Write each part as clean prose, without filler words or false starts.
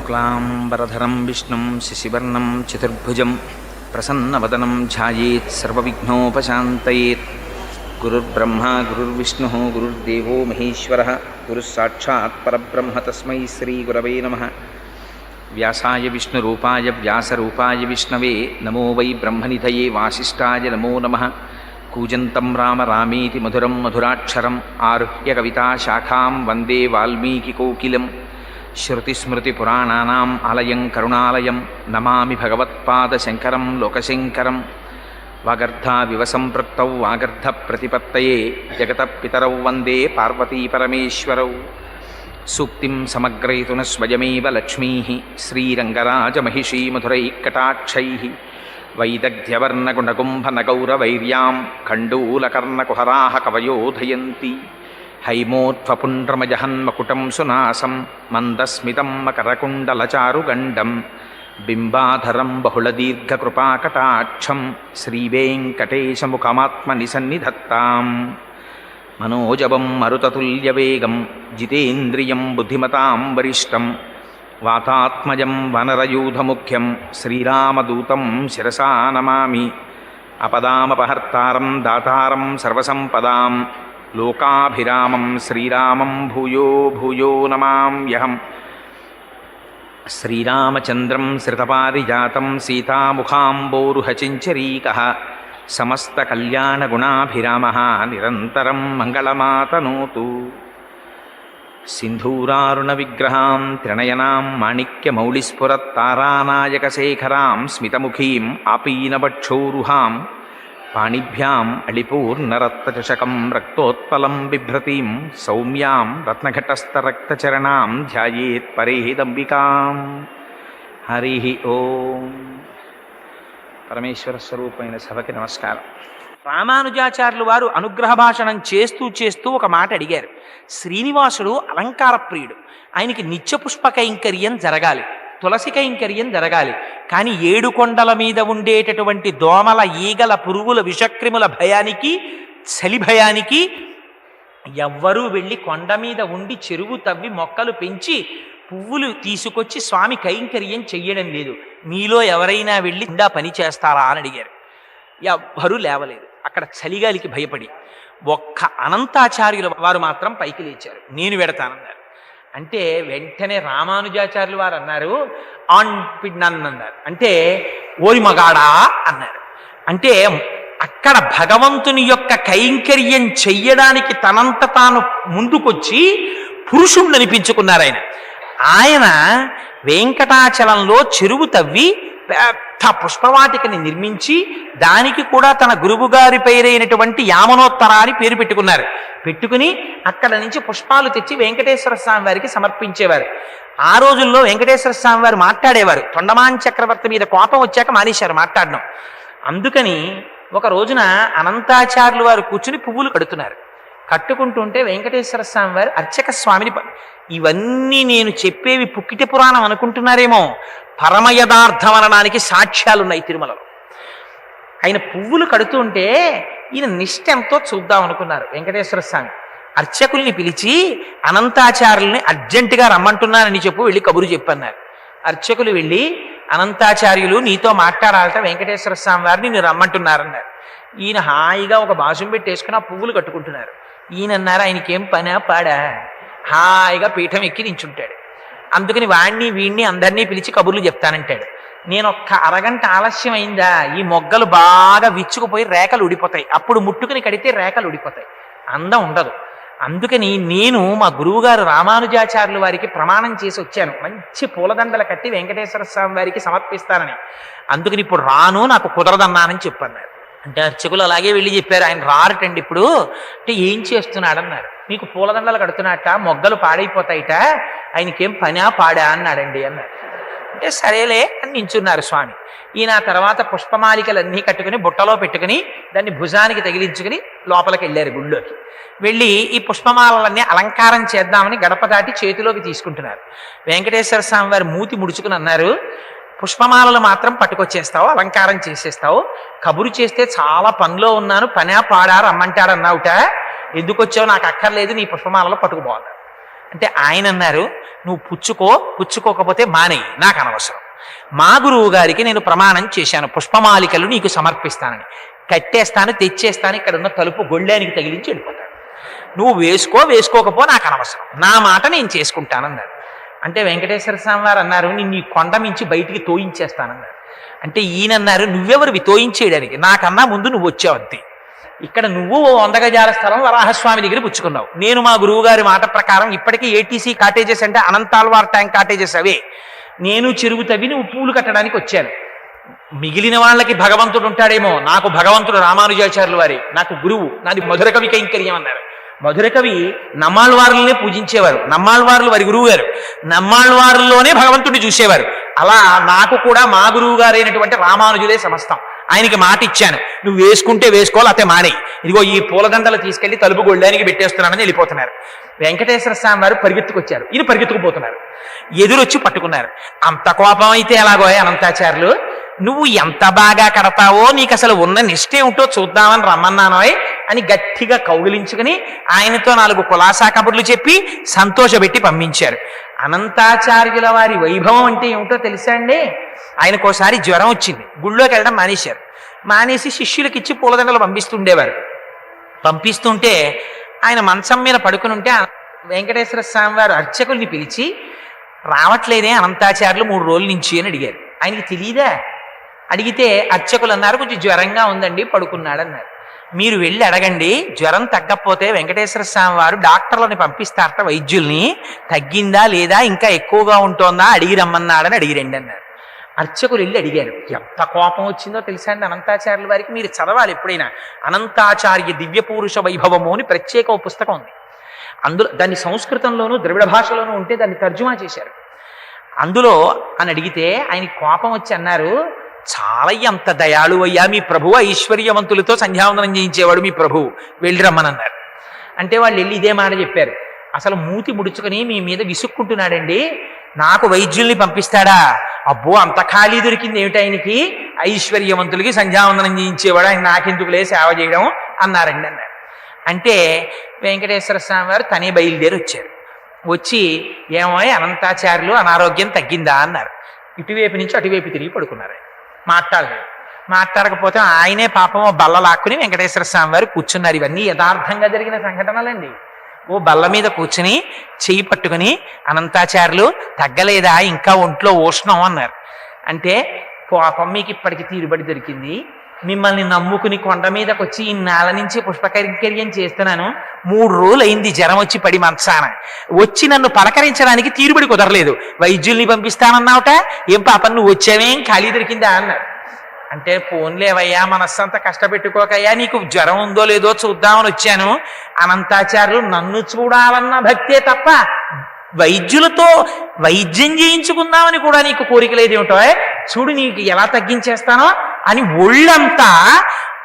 శుక్లాంబరధరం విష్ణుం శశివర్ణం చతుర్భుజం ప్రసన్నవదనం ధ్యాయేత్ సర్వవిఘ్నోపశాంతయేత్. గురుర్బ్రహ్మా గురుర్విష్ణుః గురుర్దేవో మహేశ్వరः గురుస్సాక్షాత్ పరబ్రహ్మ తస్మై శ్రీగురవే నమః. వ్యాసాయ విష్ణురూపాయ వ్యాసరూపాయ విష్ణవే నమో వై బ్రహ్మనిధయే వాసిష్ఠాయ నమో నమః. కూజంతం రామ రామేతి మధురం మధురాక్షరం ఆరుహ్య కవితాశాఖాం వందే వాల్మీకికోకిలం. శృతిస్మృతిపురాణానాం ఆలయం కరుణాలయం నమామి భగవత్పాదశంకరం లోకశంకరం. వాగర్ధావివ సంపృక్తౌ వాగర్ధప్రతిపత్తయే జగతః పితరౌ వందే పార్వతీపరమేశ్వరౌ. సూక్తిం సమగ్రయతున స్వయమేవ లక్ష్మీః శ్రీరంగరాజమహిషీ మధురైఃకటాక్షైః. వైదగ్ధ్యవర్ణగుణగుంభనగౌరవైర్యాం ఖండూలకర్ణకుహరాः కవయోధయంతి. హైమోత్ఫపుండ్రమజహన్మకుటం సునాసం మందస్మితం మకరకుండలచారుగండం. బింబాధరం బహుళదీర్ఘకృపాకటాక్షం శ్రీవేంకటేశముఖమాత్మనిసన్నిధత్తాం. మనోజవం మరుతతుల్యవేగం జితేంద్రియం బుద్ధిమతాం వరిష్టం. వాతాత్మజం వనరయూధముఖ్యం శ్రీరామదూతం శిరసా నమామి. అపదామపహర్తారం దాతారం సర్వసంపదాం లోకాభిరామం శ్రీరామం భూయో భూయో నమామ్యహం. శ్రీరామచంద్రం శ్రితపారిజాతం సీతాముఖాంబోరుహచించరీకః. సమస్తకల్యాణగుణాభిరామः నిరంతరం మంగళమాతనోతు. సింధూరారుణవిగ్రహాం త్రినయనాం మాణిక్యమౌళిస్ఫురత్తారానాయకశేఖరాం స్మితముఖీం ఆపీనవక్షోరుహాం. పాణిభ్యాం అళిపూర్ణరత్నచషకం రక్తోత్పలం బిభ్రతీం సౌమ్యాం రత్నఘటస్థరక్తచరణాం ధ్యాయేత్ పరేదంబికాం. హరి ఓం. పరమేశ్వర స్వరూపమైన సభకి నమస్కారం. రామానుజాచార్యులు వారు అనుగ్రహ భాషణం చేస్తూ ఒక మాట అడిగారు. శ్రీనివాసుడు అలంకార ప్రియుడు, ఆయనకి నిత్యపుష్ప కైంకర్యం జరగాలి, తులసి కైంకర్యం జరగాలి. కానీ 7 కొండల మీద ఉండేటటువంటి దోమల, ఈగల, పురుగుల, విషక్రిముల భయానికి, చలి భయానికి ఎవ్వరూ వెళ్ళి కొండ మీద ఉండి చెరువు తవ్వి మొక్కలు పెంచి పువ్వులు తీసుకొచ్చి స్వామి కైంకర్యం చెయ్యడం లేదు. మీలో ఎవరైనా వెళ్ళి ఇందా పని చేస్తారా అని అడిగారు. ఎవ్వరూ లేవలేదు. అక్కడ చలిగాలికి భయపడి ఒక్క అనంతాచార్యుల వారు మాత్రం పైకి లేచారు. నేను వెడతానన్నారు. అంటే వెంటనే రామానుజాచార్యులు వారు అన్నారు, అన్నారు. అంటే ఓరి మగాడా అన్నారు. అంటే అక్కడ భగవంతుని యొక్క కైంకర్యం చెయ్యడానికి తనంత తాను ముందుకొచ్చి పురుషుణ్ణి అనిపించుకున్నారు. ఆయన వెంకటాచలంలో చెరువు తవ్వి పెద్ద పుష్పవాటికని నిర్మించి దానికి కూడా తన గురువుగారి పేరైనటువంటి యామనోత్తర అని పేరు పెట్టుకున్నారు. పెట్టుకుని అక్కడ నుంచి పుష్పాలు తెచ్చి వెంకటేశ్వర స్వామి వారికి సమర్పించేవారు. ఆ రోజుల్లో వెంకటేశ్వర స్వామి వారు మాట్లాడేవారు. తొండమాన్ చక్రవర్తి మీద కోపం వచ్చాక మానేశారు మాట్లాడడం. అందుకని ఒక రోజున అనంతాచార్యులు వారు కూర్చుని పువ్వులు కడుతున్నారు. కట్టుకుంటుంటే వెంకటేశ్వర స్వామి వారు అర్చక స్వామిని, ఇవన్నీ నేను చెప్పేవి పుక్కిటి పురాణం అనుకుంటున్నారేమో, పరమయథార్థం అనడానికి సాక్ష్యాలున్నాయి తిరుమలలో. ఆయన పువ్వులు కడుతుంటే ఈయన నిష్ఠ ఎంతో చూద్దాం అనుకున్నారు. వెంకటేశ్వర స్వామి అర్చకుల్ని పిలిచి అనంతాచార్యుల్ని అర్జెంటుగా రమ్మంటున్నానని చెప్పు, వెళ్ళి కబురు చెప్పన్నారు. అర్చకులు వెళ్ళి అనంతాచార్యులు నీతో మాట్లాడాలట, వెంకటేశ్వర స్వామి వారిని నేను రమ్మంటున్నారన్నారు. ఈయన హాయిగా ఒక బాసుం పెట్టేసుకుని ఆ పువ్వులు కట్టుకుంటున్నారు. ఈయన అన్నారు, ఆయనకేం పనా పాడా, హాయిగా పీఠం ఎక్కి నించుంటాడు. అందుకని వాణ్ణి వీణ్ణి అందరినీ పిలిచి కబుర్లు చెప్తానంటాడు. నేను ఒక్క అరగంట ఆలస్యం అయిందా ఈ మొగ్గలు బాగా విచ్చుకుపోయి రేఖలు ఉడిపోతాయి. అప్పుడు ముట్టుకుని కడితే రేఖలు ఉడిపోతాయి, అందం ఉండదు. అందుకని నేను మా గురువుగారు రామానుజాచార్యుల వారికి ప్రమాణం చేసి వచ్చాను, మంచి పూలదండలు కట్టి వెంకటేశ్వర స్వామి వారికి సమర్పిస్తానని. అందుకని ఇప్పుడు రాను, నాకు కుదరదన్నానని చెప్పన్నారు. అంటే అర్చకులు అలాగే వెళ్ళి చెప్పారు, ఆయన రారటండి ఇప్పుడు. అంటే ఏం చేస్తున్నాడన్నారు. మీకు పూలదండలు కడుతున్నట్ట, మొగ్గలు పాడైపోతాయిట, ఆయనకేం పనా పాడా అన్నాడండి అన్నారు. అంటే సరేలే అని నించున్నారు స్వామి. ఈయన తర్వాత పుష్పమాలికలన్నీ కట్టుకుని బుట్టలో పెట్టుకుని దాన్ని భుజానికి తగిలించుకుని లోపలికి వెళ్ళారు గుళ్ళోకి. వెళ్ళి ఈ పుష్పమాలలన్నీ అలంకారం చేద్దామని గడప దాటి చేతిలోకి తీసుకుంటున్నారు. వెంకటేశ్వర స్వామి వారు మూతి ముడుచుకుని అన్నారు, పుష్పమాలలు మాత్రం పట్టుకొచ్చేస్తావు, అలంకారం చేసేస్తావు, కబురు చేస్తే చాలా పనిలో ఉన్నాను, పనా పాడా రమ్మంటాడన్నావుట, ఎందుకు వచ్చావు నాకు అక్కర్లేదు, నీ పుష్పమాలలో పట్టుకుపోవాలి. అంటే ఆయన అన్నారు, నువ్వు పుచ్చుకోకపోతే మానేయి, నాకు అనవసరం. మా గురువు గారికి నేను ప్రమాణం చేశాను, పుష్పమాలికలు నీకు సమర్పిస్తానని. కట్టేస్తాను, తెచ్చేస్తాను, ఇక్కడ ఉన్న తలుపు గొళ్ళానికి తగిలించి వెళ్ళిపోతాను. నువ్వు వేసుకోకపో, నాకు అనవసరం, నా మాట నేను చేసుకుంటానన్నారు. అంటే వెంకటేశ్వర స్వామి వారు అన్నారు, నిన్ను ఈ కొండ మించి బయటికి తోయించేస్తానన్నారు. అంటే ఈయనన్నారు, నువ్వెవరివి తోయించేయడానికి, నాకన్నా ముందు నువ్వు వచ్చావు అంతే. ఇక్కడ నువ్వు 100 గజాల స్థలం వరాహస్వామి దగ్గర పుచ్చుకున్నావు, నేను మా గురువు గారి మాట ప్రకారం ఇప్పటికీ ఏటీసీ కాటేజెస్ అంటే అనంతాల్వార్ ట్యాంక్ కాటేజెస్ అవే, నేను చెరువు తవ్వి నువ్వు పూలు కట్టడానికి వచ్చాను. మిగిలిన వాళ్ళకి భగవంతుడు ఉంటాడేమో, నాకు భగవంతుడు రామానుజాచార్యులు వారి, నాకు గురువు, నాది మధుర కవి కైంకర్యం అన్నారు. మధుర కవి నమ్మాళ్వారులనే పూజించేవారు, నమ్మాళ్వారులు వారి గురువు గారు, నమ్మాళ్వారుల్లోనే భగవంతుడిని చూసేవారు. అలా నాకు కూడా మా గురువు గారైనటువంటి రామానుజులే సమస్తం. ఆయనకి మాట ఇచ్చాను, నువ్వు వేసుకుంటే వేసుకోవాలి, అతే మానేయి, ఇదిగో ఈ పూలదండలు తీసుకెళ్లి తలుపు గొళ్ళానికి పెట్టేస్తున్నానని వెళ్ళిపోతున్నారు. వెంకటేశ్వర స్వామి వారు పరిగెత్తుకొచ్చారు, ఈయన పరిగెత్తుకుపోతున్నారు, ఎదురొచ్చి పట్టుకున్నారు. అంత కోపం అయితే ఎలాగో అనంతాచార్యులు, నువ్వు ఎంత బాగా కడతావో, నీకు అసలు ఉన్న నిష్ఠే ఉంటో చూద్దామని రమ్మన్నానోయ్ అని గట్టిగా కౌగిలించుకుని ఆయనతో 4 కులాసా కబుర్లు చెప్పి సంతోషపెట్టి పంపించారు. అనంతాచార్యుల వారి వైభవం అంటే ఏమిటో తెలుసా అండి? ఆయనకోసారి జ్వరం వచ్చింది, గుళ్ళోకి వెళ్ళడం మానేశారు. మానేసి శిష్యులకి ఇచ్చి పూలదండలు పంపిస్తుంటే ఆయన మంచం మీద పడుకుని ఉంటే వెంకటేశ్వర స్వామి వారు అర్చకుల్ని పిలిచి, రావట్లేదే అనంతాచార్యులు 3 రోజుల నుంచి అని అడిగారు. ఆయనకి తెలియదా? అడిగితే అర్చకులు అన్నారు, కొంచెం జ్వరంగా ఉందండి, పడుకున్నాడు అన్నారు. మీరు వెళ్ళి అడగండి, జ్వరం తగ్గకపోతే వెంకటేశ్వర స్వామి వారు డాక్టర్లని పంపిస్తారట, వైద్యుల్ని, తగ్గిందా లేదా ఇంకా ఎక్కువగా ఉంటోందా అడిగి రమ్మన్నాడని అడిగిరండి అన్నారు. అర్చకులు వెళ్ళి అడిగారు. ఎంత కోపం వచ్చిందో తెలుసా అండి అనంతాచార్యుల వారికి? మీరు చదవాలి ఎప్పుడైనా, అనంతాచార్య దివ్య పురుష వైభవము అని ప్రత్యేక పుస్తకం ఉంది. అందులో దాన్ని సంస్కృతంలోనూ ద్రవిడ భాషలోనూ ఉంటే దాన్ని తర్జుమా చేశారు. అందులో అని అడిగితే ఆయన కోపం వచ్చి అన్నారు, చాలా ఎంత దయాళు అయ్యా మీ ప్రభువు, ఐశ్వర్యవంతులతో సంధ్యావందనం చేయించేవాడు మీ ప్రభువు, వెళ్ళి రమ్మనన్నారు. అంటే వాళ్ళు వెళ్ళి ఇదే మాట చెప్పారు, అసలు మూతి ముడుచుకొని మీ మీద విసుక్కుంటున్నాడండి, నాకు వైద్యుల్ని పంపిస్తాడా? అబ్బో, అంత ఖాళీ దొరికింది ఏమిటి ఆయనకి, ఐశ్వర్యవంతులకి సంధ్యావందనం చేయించేవాడు, ఆయన నాకెందుకులే సేవ చేయడం అన్నారండి అన్నారు. అంటే వెంకటేశ్వర స్వామి వారు తనే బయలుదేరి వచ్చారు. వచ్చి, ఏమో అనంతాచార్యులు అనారోగ్యం తగ్గిందా అన్నారు. ఇటువైపు నుంచి అటువైపు తిరిగి పడుకున్నారు. మాట్లాడకపోతే ఆయనే పాపం బల్ల లాక్కుని వెంకటేశ్వర స్వామి వారు కూర్చున్నారు. ఇవన్నీ యథార్థంగా జరిగిన సంఘటనలండి. ఓ బల్ల మీద కూర్చుని చెయ్యి పట్టుకుని, అనంతాచార్యులు తగ్గలేదా, ఇంకా ఒంట్లో ఉష్ణం అన్నారు. అంటే పాపం మీకు ఇప్పటికి తీరుబడి దొరికింది, మిమ్మల్ని నమ్ముకుని కొండ మీదకి వచ్చి ఇన్నాళ్ళ నుంచి పుష్పకైంకర్యం చేస్తున్నాను, 3 రోజులు అయింది జ్వరం వచ్చి పడి మంచాన, వచ్చి నన్ను పలకరించడానికి తీరుబడి కుదరలేదు, వైద్యుల్ని పంపిస్తానన్నావుట, ఏం పాపం నువ్వు వచ్చావేం ఖాళీ దొరికిందా అన్నారు. అంటే పోన్లేవయ్యా, మనస్సంతా కష్టపెట్టుకోకయ్యా, నీకు జ్వరం ఉందో లేదో చూద్దామని వచ్చాను. అనంతాచార్యులు నన్ను చూడాలన్న భక్తే తప్ప వైద్యులతో వైద్యం చేయించుకుందామని కూడా నీకు కోరిక లేదేమిటో, చూడు నీకు ఎలా తగ్గించేస్తానో అని ఒళ్ళంతా.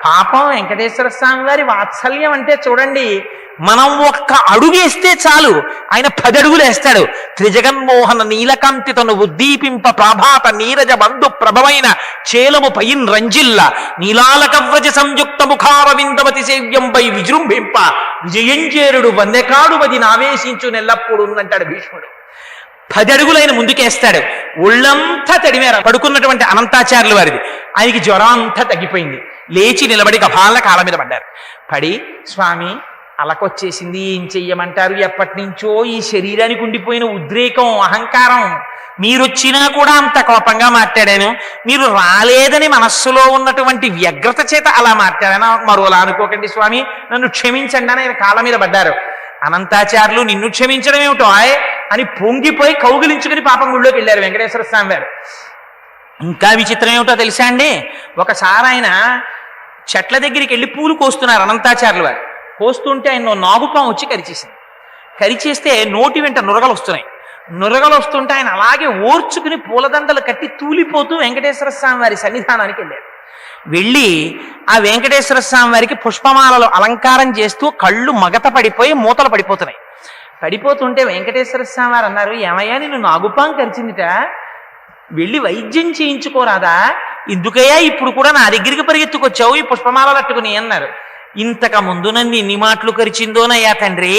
పాపం వెంకటేశ్వర స్వామి వారి వాత్సల్యం అంటే చూడండి, మనం ఒక్క అడుగేస్తే చాలు ఆయన 10 అడుగులు వేస్తాడు. త్రిజగన్మోహన నీలకాంతి తను ఉద్దీపింప ప్రాభాత నీరజ బంధు ప్రభమైన చేలము పయిన్ రంజిల్ల నీలాలకవ్రజ సంయుక్త ముఖారవిందవతి సేవ్యంపై విజృంభింప విజయంజేరుడు వందెకాడు వది నావేశించు నెల్లప్పుడు అంటాడు భీష్ముడు. 10 అడుగులు ఆయన ముందుకేస్తాడు. ఒళ్ళంతా తడిమేర పడుకున్నటువంటి అనంతాచార్యుల వారిది. ఆయనకి జ్వరం అంతా తగ్గిపోయింది. లేచి నిలబడి గభాల కాళ్ళ మీద పడ్డారు. పడి, స్వామి అలకొచ్చేసింది, ఏం చెయ్యమంటారు, ఎప్పటి నుంచో ఈ శరీరానికి ఉండిపోయిన ఉద్రేకం, అహంకారం, మీరొచ్చినా కూడా అంత కోపంగా మాట్లాడాను, మీరు రాలేదని మనస్సులో ఉన్నటువంటి వ్యగ్రత చేత అలా మాట్లాడాను, మరోలా అనుకోకండి స్వామి, నన్ను క్షమించండి అని ఆయన కాళ్ళ మీద పడ్డారు. అనంతాచార్యులు నిన్ను క్షమించడం ఏమిటో అని పొంగిపోయి కౌగిలించుకుని పాపం గుళ్ళోకి వెళ్ళారు వెంకటేశ్వర స్వామి వారు. ఇంకా విచిత్రం ఏమిటో తెలుసా అండి, ఒకసారి ఆయన చెట్ల దగ్గరికి వెళ్ళి పూలు కోస్తున్నారు అనంతాచార్యుల వారు. కోస్తుంటే ఆయన నాగుపాం వచ్చి కరిచేస్తే నోటి వెంట నురగలు వస్తున్నాయి. నురగలు వస్తుంటే ఆయన అలాగే ఓర్చుకుని పూలదండలు కట్టి తూలిపోతూ వెంకటేశ్వర స్వామి వారి సన్నిధానానికి వెళ్ళారు. వెళ్ళి ఆ వెంకటేశ్వర స్వామి వారికి పుష్పమాలలో అలంకారం చేస్తూ కళ్ళు మగత పడిపోయి మూతలు పడిపోతున్నాయి. పడిపోతుంటే వెంకటేశ్వర స్వామి వారు అన్నారు, ఏమయ్యా నిన్ను నాగుపాం కరిచిందిట, వెళ్ళి వైద్యం చేయించుకోరాదా, ఎందుకయ్యా ఇప్పుడు కూడా నా దగ్గరికి పరిగెత్తుకొచ్చావు ఈ పుష్పమాలలు అట్టుకుని అన్నారు. ఇంతకు ముందు నన్ను ఎన్ని మాటలు కరిచిందోనయ్యా తండ్రి.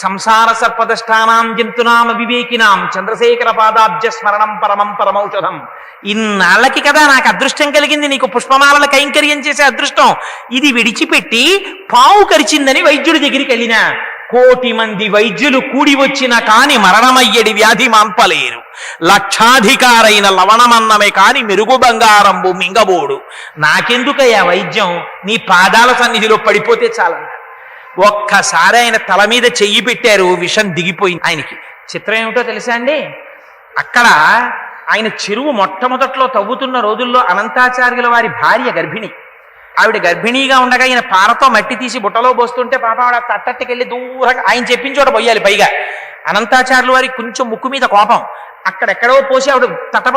సంసార సర్పదష్టానాం జంతునామ వివేకినాం చంద్రశేఖర పాదాబ్జ స్మరణం పరమం పరమౌషధం. ఇన్నాళ్ళకి కదా నాకు అదృష్టం కలిగింది, నీకు పుష్పమాలల కైంకర్యం చేసే అదృష్టం. ఇది విడిచిపెట్టి పావు కరిచిందని వైద్యుడి దగ్గరికి వెళ్ళినా 1,000,000 మంది వైద్యులు కూడి వచ్చిన కాని మరణమయ్యడి వ్యాధి మాన్పలేరు. లక్షాధికారైన లవణమన్నమే కాని మెరుగు బంగారంబు మింగబోడు. నాకెందుకయ్యా వైద్యం, నీ పాదాల సన్నిధిలో పడిపోతే చాలన్నారు. ఒక్కసారి ఆయన తల మీద చెయ్యి పెట్టారు, విషం దిగిపోయింది ఆయనకి. చిత్రం ఏమిటో తెలుసా అండి, అక్కడ ఆయన చెరువు మొట్టమొదట్లో తవ్వుతున్న రోజుల్లో అనంతాచార్యుల వారి భార్య గర్భిణి. ఆవిడ గర్భిణీగా ఉండగా ఈయన పారతో మట్టి తీసి బుట్టలో పోస్తుంటే పాప ఆవిడ తట్టట్టుకెళ్ళి దూరంగా ఆయన చెప్పిన చోట పోయాలి. పైగా అనంతాచార్యుల వారికి కొంచెం ముక్కు మీద కోపం, అక్కడెక్కడో పోసి ఆవిడ తట్ట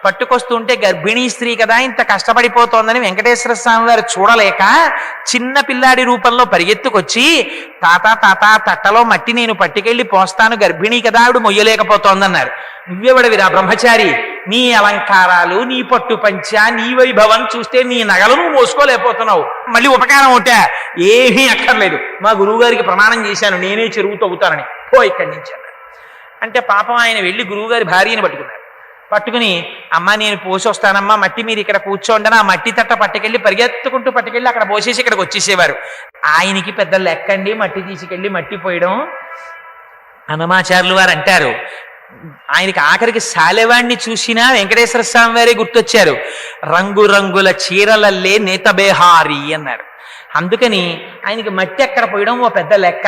పట్టుకొస్తుంటే గర్భిణీ స్త్రీ కదా ఇంత కష్టపడిపోతోందని వెంకటేశ్వర స్వామి వారు చూడలేక చిన్న పిల్లాడి రూపంలో పరిగెత్తుకొచ్చి తాత తట్టలో మట్టి నేను పట్టుకెళ్ళి పోస్తాను, గర్భిణీ కదా ఆవిడ మొయ్యలేకపోతోందన్నారు. నువ్వెవడవిరా బ్రహ్మచారి, నీ అలంకారాలు, నీ పట్టు పంచ, నీ వైభవం చూస్తే నీ నగలు నువ్వు మోసుకోలేకపోతున్నావు, మళ్ళీ ఉపకారం ఒకటే, ఏమీ అక్కర్లేదు, మా గురువు గారికి ప్రమాణం చేశాను నేనే చెరువు తవ్వుతానని, పో ఇక్కడి నుంచి అన్నారు. అంటే పాపం ఆయన వెళ్ళి గురువుగారి భార్యని పట్టుకుని అమ్మ నేను పోసి వస్తానమ్మా, మట్టి మీరు ఇక్కడ కూర్చోండి, ఆ మట్టి తట్ట పరిగెత్తుకుంటూ పట్టుకెళ్ళి అక్కడ పోసేసి ఇక్కడికి వచ్చేసేవారు. ఆయనకి పెద్ద లెక్కండి మట్టి తీసుకెళ్ళి మట్టి పోయడం. అన్నమాచార్యులు వారు అంటారు, ఆయనకి ఆఖరికి శాలెవాణ్ణి చూసినా వెంకటేశ్వర స్వామి వారే గుర్తొచ్చారు. రంగురంగుల చీరలల్లే నేతబేహారి అన్నారు. అందుకని ఆయనకి మట్టి ఎక్కడ పోయడం ఓ పెద్ద లెక్క,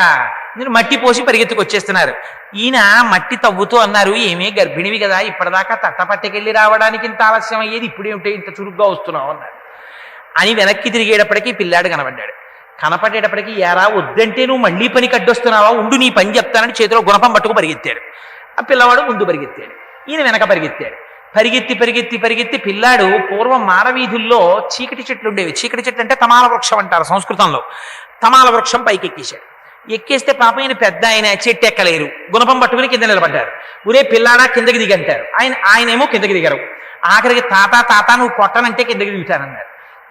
నేను మట్టి పోసి పరిగెత్తుకు వచ్చేస్తున్నారు. ఈయన మట్టి తవ్వుతూ అన్నారు, ఏమీ గర్భిణివి కదా ఇప్పటిదాకా తట్టపట్టకెళ్ళి రావడానికి ఇంత ఆలస్యం అయ్యేది, ఇప్పుడేమిటో ఇంత చురుగ్గా వస్తున్నావు అన్నారు. అని వెనక్కి తిరిగేటప్పటికీ పిల్లాడు కనపడేటప్పటికీ ఎరా వద్దంటే నువ్వు మళ్ళీ పని కడ్డొస్తున్నావా, ఉండు నీ పని చెప్తానని చేతిలో గుణపం పట్టుకు పరిగెత్తాడు. ఆ పిల్లవాడు ముందు పరిగెత్తాడు, ఈయన వెనక పరిగెత్తాడు. పరిగెత్తి పిల్లాడు పూర్వం మారవీధుల్లో చీకటి చెట్లు ఉండేవి. చీకటి చెట్లు అంటే తమాల వృక్షం అంటారు సంస్కృతంలో. తమాల వృక్షం పైకి ఎక్కేశాడు. ఎక్కేస్తే పాప ఆయన పెద్ద ఆయన చెట్టు ఎక్కలేరు, గుణపం పట్టుకుని కింద నిలబడ్డారు. ఊరే పిల్లాడా కిందకి దిగంటారు, ఆయనేమో కిందకి దిగరు. ఆఖరికి తాత నువ్వు కొట్టనంటే కిందకి దిగుతానన్నారు.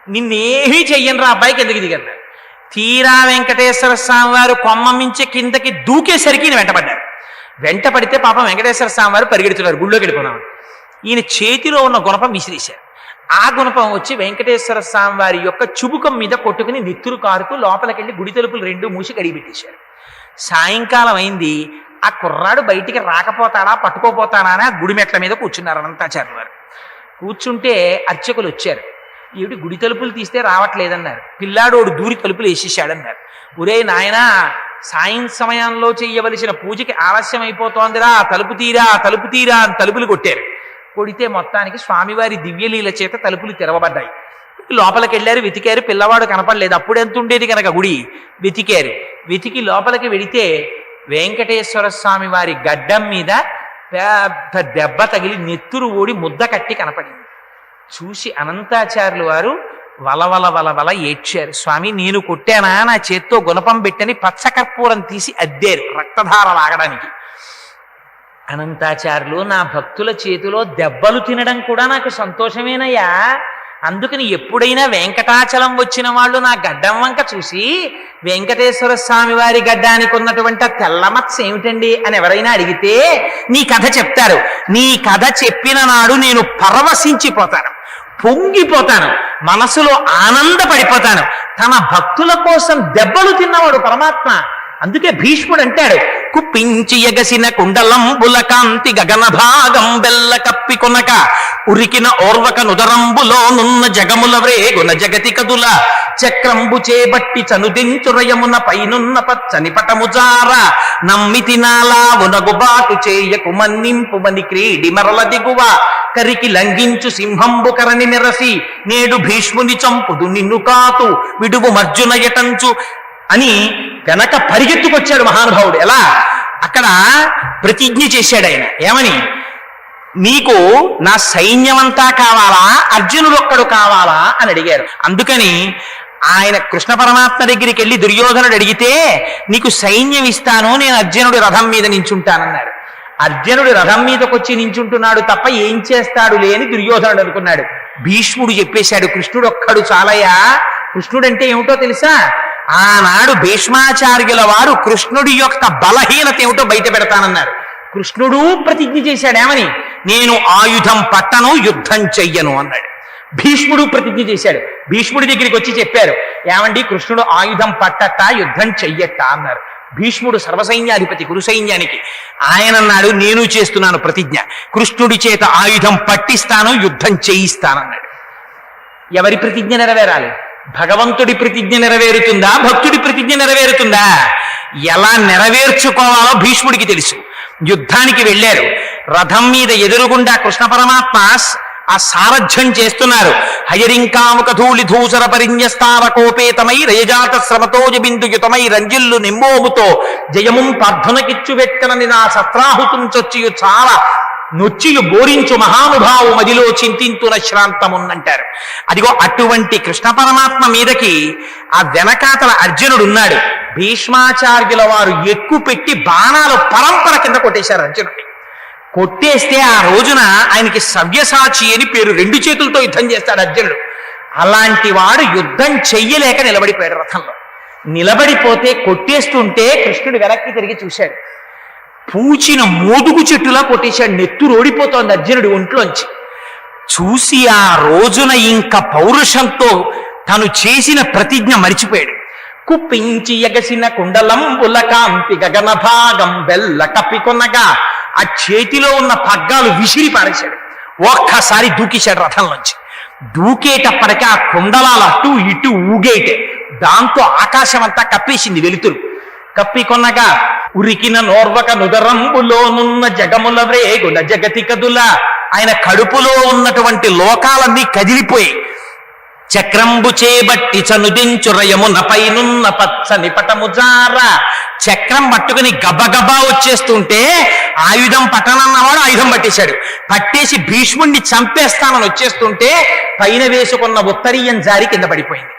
నిన్నేమీ చెయ్యను రా అబ్బాయి కిందకి దిగన్నారు. తీరా వెంకటేశ్వర స్వామి వారు కొమ్మ మించి కిందకి దూకేసరికి ఈయన వెంటపడితే పాపం వెంకటేశ్వర స్వామి వారు పరిగెడుతున్నారు గుళ్ళోకి వెళ్ళిపోదాం. ఈయన చేతిలో ఉన్న గుణపం విసిరేశారు. ఆ గుణపం వచ్చి వెంకటేశ్వర స్వామి వారి యొక్క చుబుకం మీద కొట్టుకుని నెత్తురు కారుతూ లోపలికెళ్ళి గుడి తలుపులు 2 మూసి కడిగిపెట్టేశారు. సాయంకాలం అయింది. ఆ కుర్రాడు బయటికి రాకపోతాడా పట్టుకోపోతాడా అని ఆ గుడి మెట్ల మీద కూర్చున్నారు అనంతాచార్యుల వారు. కూర్చుంటే అర్చకులు వచ్చారు. ఏమిటి గుడి తలుపులు తీస్తే రావట్లేదన్నారు. పిల్లాడోడు దూరి తలుపులు వేసేసాడన్నారు. ఒరే నాయనా, సాయం సమయంలో చెయ్యవలసిన పూజకి ఆలస్యం అయిపోతోందిరా, తలుపు తీరా అని తలుపులు కొట్టారు. కొడితే మొత్తానికి స్వామివారి దివ్యలీల చేత తలుపులు తెరవబడ్డాయి. లోపలికి వెళ్ళారు, వెతికారు, పిల్లవాడు కనపడలేదు. అప్పుడు ఎంత ఉండేది కనుక గుడి. వెతికి లోపలికి వెడితే వెంకటేశ్వర స్వామి వారి గడ్డం మీద పెద్ద దెబ్బ తగిలి నెత్తురు ఓడి ముద్ద కట్టి కనపడింది. చూసి అనంతాచార్యులు వారు వలవల ఏడ్చారు. స్వామి నేను కొట్టానా, నా చేత్తో గుణపం పెట్టని పచ్చకర్పూరం తీసి అద్దారు రక్తధార లాగడానికి. అనంతాచార్యులు, నా భక్తుల చేతిలో దెబ్బలు తినడం కూడా నాకు సంతోషమేనయ్యా, అందుకని ఎప్పుడైనా వెంకటాచలం వచ్చిన వాళ్ళు నా గడ్డం వంక చూసి వెంకటేశ్వర స్వామి వారి గడ్డానికి ఉన్నటువంటి తెల్లమత్స ఏమిటండి అని ఎవరైనా అడిగితే నీ కథ చెప్తారు. నీ కథ చెప్పిన నాడు నేను పరవశించిపోతాను, పొంగిపోతాను, మనసులో ఆనందపడిపోతాను. తన భక్తుల కోసం దెబ్బలు తిన్నవాడు పరమాత్మ. అందుకే భీష్ముడు అంటాడు, కుప్పించి ఎగసిన కుండలంబుల కాంతి గగన భాగం బెల్ల కప్పి కొనక ఉరికిన ఓర్వక నుదరంబులో నున్న జగముల వ్రేగున జగతి కదుల చక్రంబు చేబట్టి చనుదించురయమున పైనున్న పచ్చని పటముజార నమ్మితి నాలావునగుబాటు చేయకు మన్నింపు మని క్రీడి మరల దిగువ కరికి లంఘించు సింహంబు కరని నిరసి నేడు భీష్ముని చంపుదు నిన్ను కాతు విడువు మర్జున ఎటంచు అని వెనక పరిగెత్తుకొచ్చాడు మహానుభావుడు. ఎలా? అక్కడ ప్రతిజ్ఞ చేశాడు ఆయన. ఏమని? నీకు నా సైన్యమంతా కావాలా, అర్జునుడు ఒక్కడు కావాలా అని అడిగారు. అందుకని ఆయన కృష్ణ పరమాత్మ దగ్గరికి వెళ్ళి దుర్యోధనుడు అడిగితే నీకు సైన్యం ఇస్తాను, నేను అర్జునుడి రథం మీద నించుంటానన్నాడు. అర్జునుడు రథం మీదకొచ్చి నించుంటున్నాడు తప్ప ఏం చేస్తాడు లేని దుర్యోధనుడు అనుకున్నాడు. భీష్ముడు చెప్పేశాడు, కృష్ణుడు ఒక్కడు చాలయ్యా, కృష్ణుడంటే ఏమిటో తెలుసా? ఆనాడు భీష్మాచార్యుల వారు కృష్ణుడి యొక్క బలహీనత ఏమిటో బయట పెడతానన్నారు. కృష్ణుడు ప్రతిజ్ఞ చేశాడు ఏమని? నేను ఆయుధం పట్టను, యుద్ధం చెయ్యను అన్నాడు. భీష్ముడు ప్రతిజ్ఞ చేశాడు. భీష్ముడి దగ్గరికి వచ్చి చెప్పారు, ఏమండి కృష్ణుడు ఆయుధం పట్టట, యుద్ధం చెయ్యట అన్నారు. భీష్ముడు సర్వసైన్యాధిపతి, కురు సైన్యానికి. ఆయన అన్నాడు, నేను చేస్తున్నాను ప్రతిజ్ఞ, కృష్ణుడి చేత ఆయుధం పట్టిస్తాను, యుద్ధం చేయిస్తానన్నాడు. ఎవరి ప్రతిజ్ఞ నెరవేరాలి? భగవంతుడి ప్రతిజ్ఞ నెరవేరుతుందా, భక్తుడి ప్రతిజ్ఞ నెరవేరుతుందా? ఎలా నెరవేర్చుకోవాలో భీష్ముడికి తెలుసు. యుద్ధానికి వెళ్ళారు. రథం మీద ఎదురుగుండా కృష్ణ పరమాత్మ ఆ సారథ్యం చేస్తున్నారు. హయరింకాముక ధూళి ధూసర పరిన్యస్తారకోపేతమై రయజాత శ్రమతోజ బిందుయుతమై రంజిల్లు నిమ్మోముతో జయముం పార్థనకిచ్చు వెక్కనని నా సత్రాహుతుం చొచ్చియు చాలా నొచ్చియు బోరించు మహానుభావు మదిలో చింతింతున శ్రాంతమున్నంటారు. అదిగో అటువంటి కృష్ణ పరమాత్మ మీదకి ఆ వెనకాతల అర్జునుడు ఉన్నాడు. భీష్మాచార్యుల వారు ఎక్కువ పెట్టి బాణాలు పరంపర కింద కొట్టేశారు అర్జునుడిని. కొట్టేస్తే ఆ రోజున ఆయనకి సవ్యసాచి అని పేరు. 2 చేతులతో యుద్ధం చేస్తాడు అర్జునుడు. అలాంటి వాడు యుద్ధం చెయ్యలేక నిలబడిపోయాడు రథంలో. నిలబడిపోతే కొట్టేస్తుంటే కృష్ణుడు వెనక్కి తిరిగి చూశాడు. పూచిన మోదుగు చెట్టులా కొట్టేశాడు. నెత్తురు ఓడిపోతోంది అర్జునుడి ఒంట్లోంచి. చూసి ఆ రోజున ఇంకా పౌరుషంతో తను చేసిన ప్రతిజ్ఞ మరిచిపోయాడు. కుప్పించి ఎగసిన కుండలంబుల కాంతి గగన భాగం బెల్ల కప్పికొనగా ఆ చేతిలో ఉన్న పగ్గాలు విసిరి పారేశాడు. ఒక్కసారి దూకేశాడు రథంలోంచి. దూకేటప్పటికీ ఆ కుండలాలు అటు ఇటు ఊగేటే. దాంతో ఆకాశం అంతా కప్పేసింది వెలుతురు. కప్పికొనగా ఉరికిన నోర్వక నుదరంబులోనున్న జగముల వ్రేగుల జగతి కదుల. ఆయన కడుపులో ఉన్నటువంటి లోకాలన్నీ కదిలిపోయి చక్రంబు చేబట్టి చనుదించు రయమున పైనున్న పచ్చని పటముజార. చక్రం పట్టుకుని గబగబా వచ్చేస్తుంటే ఆయుధం పట్టనన్నవాడు ఆయుధం పట్టేశాడు. పట్టేసి భీష్ముణ్ణి చంపేస్తానని వచ్చేస్తుంటే పైన వేసుకున్న ఉత్తరీయం జారి కింద పడిపోయింది.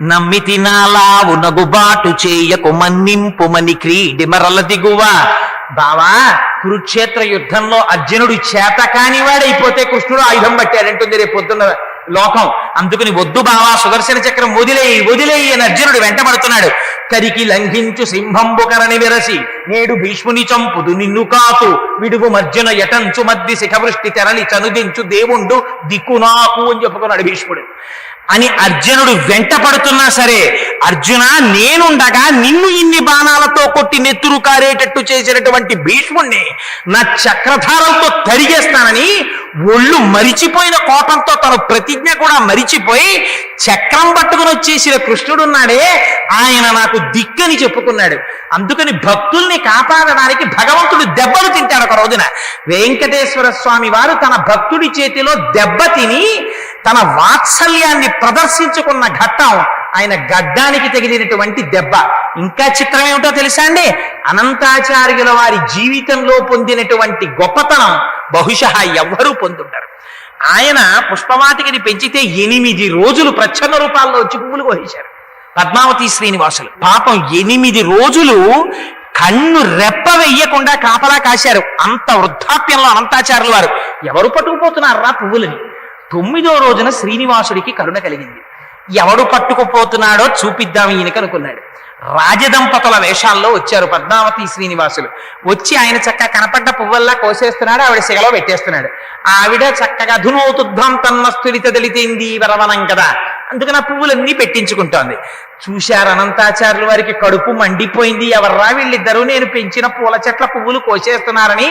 నమ్మితి నాలావు నగుబాటు చేయకు మన్నింపుమని క్రీడి మరల దిగువ. బావా, కురుక్షేత్ర యుద్ధంలో అర్జునుడు చేత కానివాడైపోతే కృష్ణుడు ఆయుధం పట్టాడంటుంది రేపు పొద్దున్న లోకం. అందుకని వద్దు బావా, సుదర్శన చక్రం వదిలేయి వదిలేయి అని అర్జునుడు వెంటబడుతున్నాడు. కరికి లంఘించు సింహంబు కరని విరసి నేడు భీష్ముని చంపుదు నిన్ను కాతు విడువు మర్జున యటంచు మద్ది శిఖవృష్టి తెరలి చనుదించు దేవుండు దిక్కు నాకు అని చెప్పుకున్నాడు భీష్ముడు. అని అర్జునుడు వెంట పడుతున్నా సరే, అర్జున నేనుండగా నిన్ను ఇన్ని బాణాలతో కొట్టి నెత్తురు కారేటట్టు చేసినటువంటి భీష్ముణ్ణి నా చక్రధారంతో తరిగేస్తానని ఒళ్ళు మరిచిపోయిన కోపంతో తన ప్రతిజ్ఞ కూడా మరిచిపోయి చక్రం పట్టుకుని వచ్చేసిన కృష్ణుడున్నాడే, ఆయన నాకు దిక్కని చెప్పుకున్నాడు. అందుకని భక్తుల్ని కాపాడడానికి భగవంతుడు దెబ్బలు తింటాడు. ఒక రోజున వెంకటేశ్వర స్వామి వారు తన భక్తుడి చేతిలో దెబ్బ తిని తన వాత్సల్యాన్ని ప్రదర్శించుకున్న ఘట్టం ఆయన గడ్డానికి తగిలినటువంటి దెబ్బ. ఇంకా చిత్రం ఏమిటో తెలుసా అండి? అనంతాచార్యుల వారి జీవితంలో పొందినటువంటి గొప్పతనం బహుశా ఎవ్వరూ పొందుంటారు. ఆయన పుష్పవాటికని పెంచితే 8 రోజులు ప్రచ్ఛన్న రూపాల్లో వచ్చి పువ్వులు కోసేశారు పద్మావతి శ్రీనివాసులు. పాపం 8 రోజులు కన్ను రెప్ప వెయ్యకుండా కాపలా కాశారు. అంత వృద్ధాప్యంలో అనంతాచార్యుల వారు ఎవరు పట్టుకుపోతున్నారా పువ్వులని. 9వ రోజున శ్రీనివాసుడికి కరుణ కలిగింది. ఎవడు పట్టుకుపోతున్నాడో చూపిద్దాం ఈయనకి అనుకున్నాడు. రాజదంపతుల వేషాల్లో వచ్చారు పద్మావతి శ్రీనివాసులు. వచ్చి ఆయన చక్కగా కనపడ్డ పువ్వల్లా కోసేస్తున్నాడు, ఆవిడ సిగలో పెట్టేస్తున్నాడు. ఆవిడ చక్కగా ధునోతుధ్వం తన్నస్తులిత దళితేంది వరవనం కదా, అందుకని ఆ పువ్వులన్నీ పెట్టించుకుంటోంది. చూశారు అనంతాచార్యుల వారికి కడుపు మండిపోయింది. ఎవర్రా వీళ్ళిద్దరూ నేను పెంచిన పూల చెట్ల పువ్వులు కోసేస్తున్నారని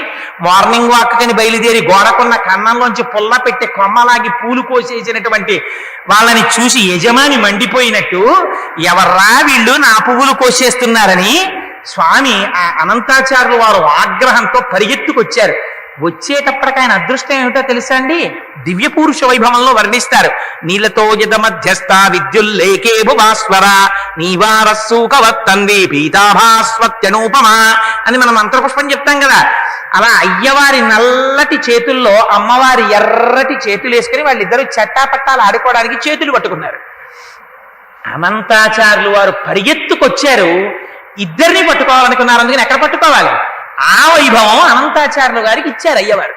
మార్నింగ్ వాక్ కని బయలుదేరి గోడకున్న కన్నంలోంచి పుల్ల పెట్టి కొమ్మలాగి పూలు కోసేసినటువంటి వాళ్ళని చూసి యజమాని మండిపోయినట్టు ఎవర్రా వీళ్ళు నా పువ్వులు కోసేస్తున్నారని స్వామి ఆ అనంతాచార్యుల వారు ఆగ్రహంతో పరిగెత్తుకొచ్చారు. వచ్చేటప్పటికి ఆయన అదృష్టం ఏమిటో తెలుసా అండి? దివ్య పురుష వైభవంలో వర్ణిస్తారు. నీలతో యద మధ్యస్థ విద్యుల్లేకే భువాస్వర నీవారస్సూకవత్తంది పీతాభాస్వత్యనూపమా అని మనం మంత్రపుష్పం చెప్తాం కదా. అలా అయ్యవారి నల్లటి చేతుల్లో అమ్మవారి ఎర్రటి చేతులు వేసుకుని వాళ్ళిద్దరూ చట్టాపట్టాలు ఆడుకోవడానికి చేతులు పట్టుకున్నారు. అనంతాచార్యులు వారు పరిగెత్తుకొచ్చారు. ఇద్దరిని పట్టుకోవాలనుకున్నారు. అందుకని ఎక్కడ పట్టుకోవాలి? ఆ వైభవం అనంతాచార్యులు గారికి ఇచ్చారు అయ్యవారు.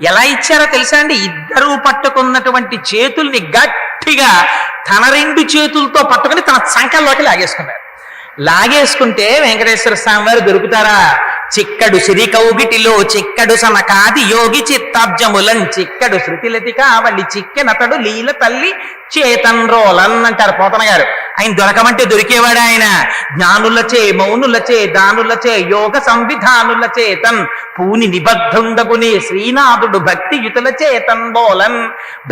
ఎలా ఇచ్చారో తెలుసా అండి? ఇద్దరూ పట్టుకున్నటువంటి చేతుల్ని గట్టిగా గట్టిగా తన 2 చేతులతో పట్టుకుని తన సంకల్లోకి లాగేసుకున్నారు. లాగేసుకుంటే వెంకటేశ్వర స్వామి వారు దొరుకుతారా? చిక్కడు సిరికౌగిటిలో చిక్కడు సనకాది యోగి చిత్తాబ్జములం చిక్కడు శృతిలతి కావలి చిక్కెనతడు లీల తల్లి చేతన్రోలన్ అంటారు పోతన గారు. ఆయన దొరకమంటే దొరికేవాడు ఆయన. జ్ఞానులచే మౌనులచే దానులచే యోగ సంవిధానుల చేతన్ పూని నిబద్ధుండగునే శ్రీనాథుడు భక్తి యుతుల చేతన్ బోలన్.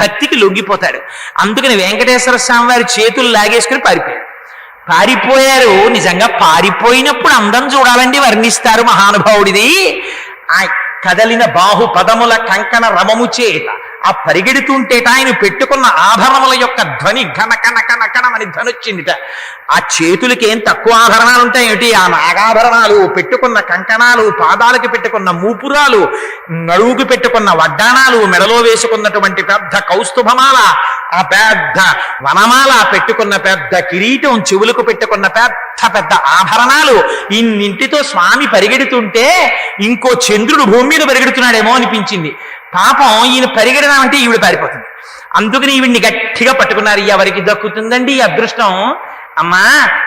భక్తికి లొంగిపోతాడు. అందుకని వెంకటేశ్వర స్వామి వారి చేతులు లాగేసుకుని పారిపోయారు. నిజంగా పారిపోయినప్పుడు అందం చూడాలండి, వర్ణిస్తారు మహానుభావుడిది. ఆ కదలిన బాహు పదముల కంకణ రమము చేత ఆ పరిగెడుతుంటేట ఆయన పెట్టుకున్న ఆభరణముల యొక్క ధ్వని ఘన కన కన కనమని ధ్వనొచ్చిందిట. ఆ చేతులకి ఏం తక్కువ ఆభరణాలు ఉంటాయేమిటి? ఆ నాగాభరణాలు, పెట్టుకున్న కంకణాలు, పాదాలకి పెట్టుకున్న మూపురాలు, నడువుకి పెట్టుకున్న వడ్డాణాలు, మెడలో వేసుకున్నటువంటి పెద్ద కౌస్తుభమాల, ఆ పెద్ద వనమాల, పెట్టుకున్న పెద్ద కిరీటం, చెవులకు పెట్టుకున్న పెద్ద పెద్ద ఆభరణాలు, ఇన్నింటితో స్వామి పరిగెడుతుంటే ఇంకో చంద్రుడు భూమి మీద పరిగెడుతున్నాడేమో అనిపించింది. పాపం ఈయన పరిగెడడం అంటే ఈవిడ పారిపోతుంది. అందుకని ఈవిడ్ని గట్టిగా పట్టుకున్నారు. ఎవరికి దక్కుతుందండి ఈ అదృష్టం? అమ్మా,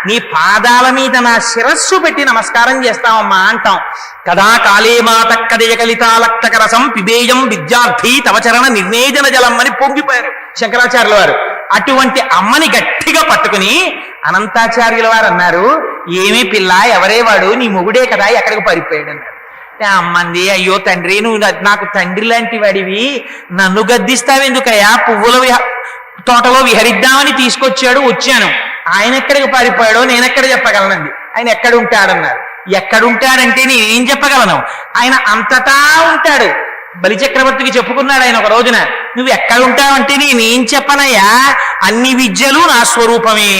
నీ పాదాల మీద నా శిరస్సు పెట్టి నమస్కారం చేస్తామమ్మా అంటాం కదా. కాళే మాత కదయ కలితాలక్తక రసం పిబేయం విద్యార్థి తవచరణ నిర్ణేజన జలం అని పొంగిపోయారు శంకరాచార్యుల వారు. అటువంటి అమ్మని గట్టిగా పట్టుకుని అనంతాచార్యుల వారు అన్నారు, ఏమీ పిల్ల, ఎవరే వాడు? నీ మొగుడే కదా, ఎక్కడికి పారిపోయాడు అన్నారు. అమ్మంది, అయ్యో తండ్రి, నువ్వు నాకు తండ్రి లాంటి వాడివి, నన్ను గద్దిస్తావెందుకయ్యా? పువ్వుల తోటలో విహరిద్దామని తీసుకొచ్చాడు, వచ్చాను. ఆయన ఎక్కడికి పారిపోయాడో నేనెక్కడ చెప్పగలనండి. ఆయన ఎక్కడ ఉంటాడన్నారు. ఎక్కడుంటాడంటే నేనేం చెప్పగలను? ఆయన అంతటా ఉంటాడు. బలిచక్రవర్తికి చెప్పుకున్నాడు ఆయన ఒక రోజున, నువ్వు ఎక్కడుంటావంటే నేనేం చెప్పనయ్యా, అన్ని విద్యలు నా స్వరూపమే.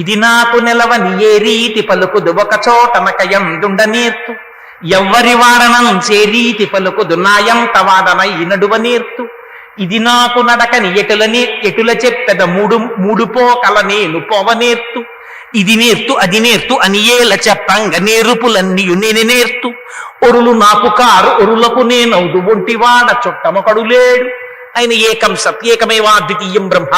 ఇది నాకు నెలవని ఏ రీతి పలుకుదు ఒక చోటనకయందుండ నేర్తు ఎవ్వరి వాడనం చేరీతి పలుకుదు నాయంత వాడన ఈ నడువ నేర్తు. ఇది నాకు నడకని ఎటుల చెప్పెద మూడు పోకల నేను పోవనేర్తు. ఇది నేర్తు అది నేర్తు అని ఏల చెప్పంగ నేర్పులన్నీయు నేను నేర్తు. ఒరులు నాకు కారు ఒరులకు నేనవుదు ఒంటివాడ చుట్టమొకడు లేడు. ఆయన ఏకం సత్ ఏకమేవా ద్వితీయం బ్రహ్మ.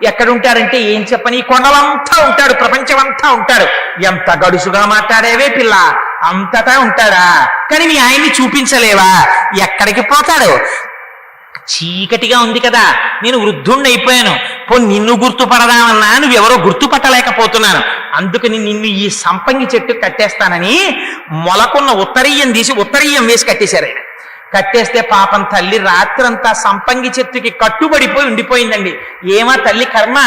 ఎక్కడుంటాడంటే ఏం చెప్పని, కొండలంతా ఉంటాడు, ప్రపంచమంతా ఉంటాడు. ఎంత గడుసుగా మాట్లాడేవే పిల్ల, అంతటా ఉంటాడా? కానీ మీ ఆయన్ని చూపించలేవా? ఎక్కడికి పోతాడు? చీకటిగా ఉంది కదా, నేను వృద్ధుణ్ణి అయిపోయాను, నిన్ను గుర్తుపడదామన్నా నువ్వెవరో గుర్తుపట్టలేకపోతున్నాను. అందుకని నిన్ను ఈ సంపంగి చెట్టు కట్టేస్తానని మొలకున్న ఉత్తరీయం తీసి ఉత్తరీయం వేసి కట్టేశారు ఆయన. కట్టేస్తే పాపం తల్లి రాత్రంతా సంపంగి చెట్టుకి కట్టుబడిపోయి ఉండిపోయిందండి. ఏమా తల్లి కర్మ?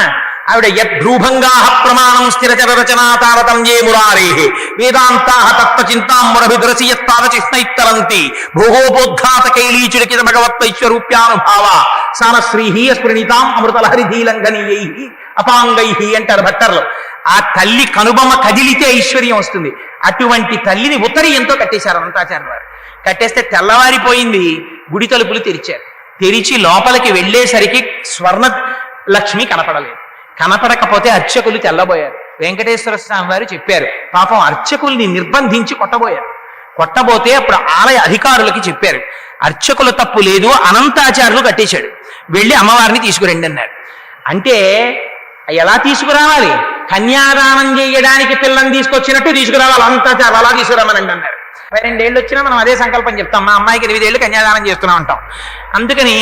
ఆవిడ యద్భ్రూభంగా ప్రమాణం స్థిరచర రచనా తారతమ్యే మురారే వేదాంతా తత్వచింతామరభిద్రసి యత్పాదచిస్నైత్తరంతి భోగోపోద్ఘాత కైలీచుడికిత భగవత్వైశ్వరూప్యానుభావ సానశ్రీహి స్ఫురణితాం అమృతలహరిధీలంఘనీయై అపాంగై అంటారు భట్టర్లు. ఆ తల్లి కనుబొమ్మ కదిలితే ఐశ్వర్యం వస్తుంది. అటువంటి తల్లిని ఉత్తరీయంతో కట్టేశారు అనంతాచార్య వారు. కట్టేస్తే తెల్లవారిపోయింది. గుడి తలుపులు తెరిచారు. తెరిచి లోపలికి వెళ్ళేసరికి స్వర్ణ లక్ష్మి కనపడలేదు. కనపడకపోతే అర్చకులు తెల్లబోయారు. వెంకటేశ్వర స్వామి వారు చెప్పారు, పాపం అర్చకుల్ని నిర్బంధించి కొట్టబోయారు. కొట్టబోతే అప్పుడు ఆలయ అధికారులకి చెప్పారు, అర్చకుల తప్పు లేదు, అనంతాచార్యులు కట్టేశాడు, వెళ్ళి అమ్మవారిని తీసుకురండి అన్నారు. అంటే ఎలా తీసుకురావాలి? కన్యాదానం చేయడానికి పిల్లని తీసుకొచ్చినట్టు తీసుకురావాలి. అనంతాచార్యులు అలా తీసుకురామనండి అన్నారు. 2 ఏళ్ళు వచ్చినా మనం అదే సంకల్పం చెప్తాం, మా అమ్మాయికి 8 ఏళ్ళు కన్యాదానం చేస్తున్నాం అంటాం. అందుకని